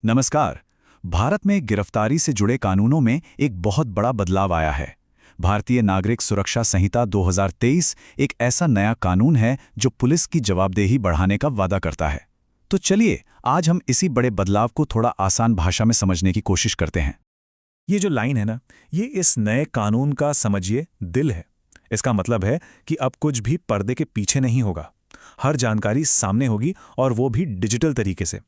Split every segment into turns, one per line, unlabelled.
नमस्कार। भारत में गिरफ्तारी से जुड़े कानूनों में एक बहुत बड़ा बदलाव आया है। भारतीय नागरिक सुरक्षा संहिता 2023 एक ऐसा नया कानून है जो पुलिस की जवाबदेही बढ़ाने का वादा करता है। तो चलिए आज हम इसी बड़े बदलाव को थोड़ा आसान भाषा में समझने की कोशिश करते हैं।
ये जो लाइन है ना, ये इस नए कानून का समझिए दिल है। इसका मतलब है कि अब कुछ भी पर्दे के पीछे नहीं होगा। हर जानकारी सामने होगी और वो भी डिजिटल तरीके से।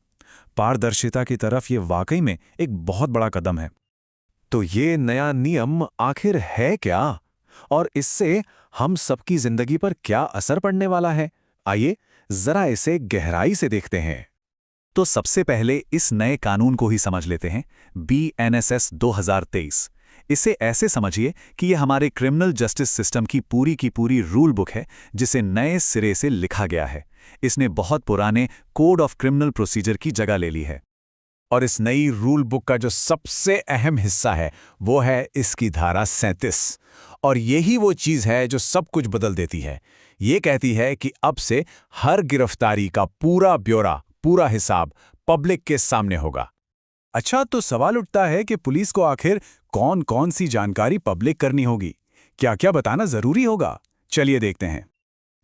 पारदर्शिता की तरफ ये वाकई में एक बहुत बड़ा कदम है।
तो ये नया नियम आखिर है क्या? और इससे हम सबकी जिंदगी पर क्या असर पड़ने वाला है? आइए जरा इसे गहराई से देखते हैं।
तो सबसे पहले इस नए कानून को ही समझ लेते हैं, BNSS 2023। इसे ऐसे समझिए कि यह हमारे क्रिमिनल जस्टिस सिस्टम की पूरी रूल बुक है, जिसे नए सिरे से लिखा गया है। इसने बहुत पुराने कोड ऑफ क्रिमिनल प्रोसीजर की जगह ले ली है।
और इस नई रूल बुक का जो सबसे अहम हिस्सा है वो है इसकी धारा 37। और यही वो चीज़ है जो सब कुछ बदल देती है। ये कहती है कि अब से हर गिरफ्तारी का पूरा ब्यौरा, पूरा हिसाब पब्लिक के सामने होगा।
अच्छा, तो सवाल उठता है कि पुलिस को आखिर कौन कौन सी जानकारी पब्लिक करनी होगी, क्या क्या बताना जरूरी होगा? चलिए देखते हैं।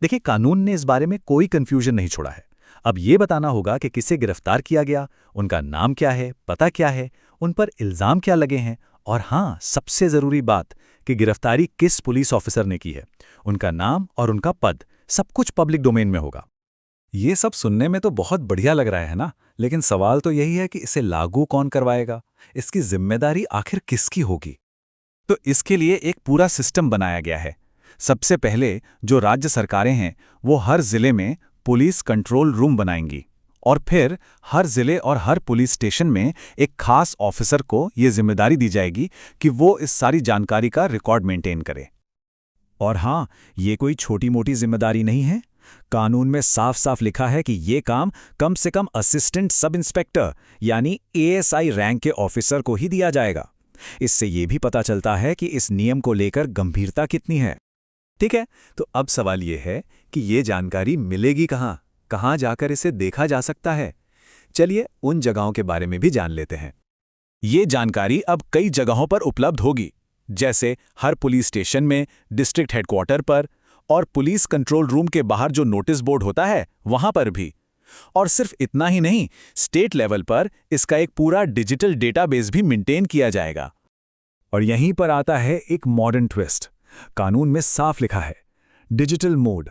देखिए, कानून ने इस बारे में कोई कंफ्यूजन नहीं छोड़ा है। अब ये बताना होगा कि किसे गिरफ्तार किया गया, उनका नाम क्या है, पता क्या है, उन पर इल्जाम क्या लगे हैं, और हाँ, सबसे जरूरी बात कि गिरफ्तारी किस पुलिस ऑफिसर ने की है, उनका नाम और उनका पद, सब कुछ पब्लिक डोमेन में होगा।
ये सब सुनने में तो बहुत बढ़िया लग रहा है ना, लेकिन सवाल तो यही है कि इसे लागू कौन करवाएगा? इसकी जिम्मेदारी आखिर किसकी होगी?
तो इसके लिए एक पूरा सिस्टम बनाया गया है। सबसे पहले जो राज्य सरकारें हैं वो हर जिले में पुलिस कंट्रोल रूम बनाएंगी, और फिर हर जिले और हर पुलिस स्टेशन में एक खास ऑफिसर को ये जिम्मेदारी दी जाएगी कि वो इस सारी जानकारी का रिकॉर्ड मेंटेन करे।
और हाँ, ये कोई छोटी मोटी जिम्मेदारी नहीं है। कानून में साफ साफ लिखा है कि ये काम कम से कम असिस्टेंट सब इंस्पेक्टर यानी ASI रैंक के ऑफिसर को ही दिया जाएगा। इससे ये भी पता चलता है कि इस नियम को लेकर गंभीरता कितनी है।
ठीक है, तो अब सवाल ये है कि ये जानकारी मिलेगी कहाँ, कहाँ जाकर इसे देखा जा सकता है? चलिए उन जगहों के बारे में भी जान लेते हैं।
ये जानकारी अब कई जगहों पर उपलब्ध होगी, जैसे हर पुलिस स्टेशन में, डिस्ट्रिक्ट हेडक्वार्टर पर, और पुलिस कंट्रोल रूम के बाहर जो नोटिस बोर्ड होता है वहां पर भी। और सिर्फ इतना ही नहीं, स्टेट लेवल पर इसका एक पूरा डिजिटल डेटाबेस भी मेंटेन किया जाएगा। और यहीं पर आता है एक मॉडर्न ट्विस्ट। कानून में साफ लिखा है डिजिटल मोड।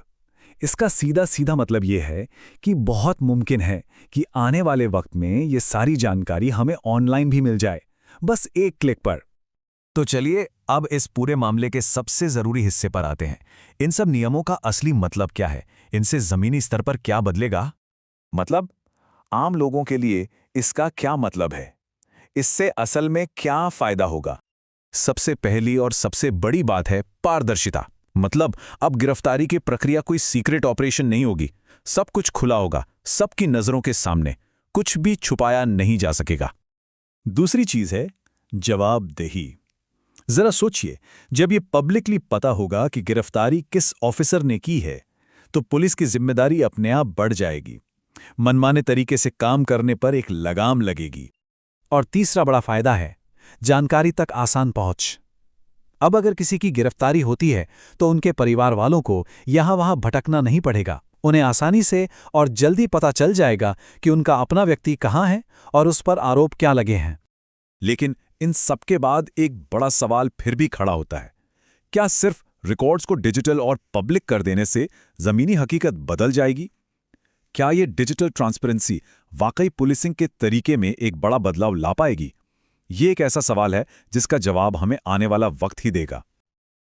इसका सीधा सीधा मतलब यह है कि बहुत मुमकिन है कि आने वाले वक्त में ये सारी जानकारी हमें ऑनलाइन भी मिल जाए, बस एक क्लिक पर। तो चलिए अब इस पूरे मामले के सबसे जरूरी हिस्से पर आते हैं। इन सब नियमों का असली मतलब क्या है? इनसे जमीनी स्तर पर क्या बदलेगा?
मतलब आम लोगों के लिए इसका क्या मतलब है? इससे असल में क्या फायदा होगा?
सबसे पहली और सबसे बड़ी बात है पारदर्शिता। मतलब अब गिरफ्तारी की प्रक्रिया कोई सीक्रेट ऑपरेशन नहीं होगी। सब कुछ खुला होगा, सबकी नजरों के सामने, कुछ भी छुपाया नहीं जा सकेगा। दूसरी चीज है जवाबदेही। जरा सोचिए, जब ये पब्लिकली पता होगा कि गिरफ्तारी किस ऑफिसर ने की है, तो पुलिस की जिम्मेदारी अपने आप बढ़ जाएगी। मनमाने तरीके से काम करने पर एक लगाम लगेगी।
और तीसरा बड़ा फायदा है जानकारी तक आसान पहुंच। अब अगर किसी की गिरफ्तारी होती है तो उनके परिवार वालों को यहां वहां भटकना नहीं पड़ेगा। उन्हें आसानी से और जल्दी पता चल जाएगा कि उनका अपना व्यक्ति कहां है और उस पर आरोप क्या लगे हैं।
लेकिन इन सबके बाद एक बड़ा सवाल फिर भी खड़ा होता है। क्या सिर्फ रिकॉर्ड्स को डिजिटल और पब्लिक कर देने से जमीनी हकीकत बदल जाएगी? क्या ये डिजिटल ट्रांसपेरेंसी वाकई पुलिसिंग के तरीके में एक बड़ा बदलाव ला पाएगी? ये एक ऐसा सवाल है जिसका जवाब हमें आने वाला वक्त ही देगा।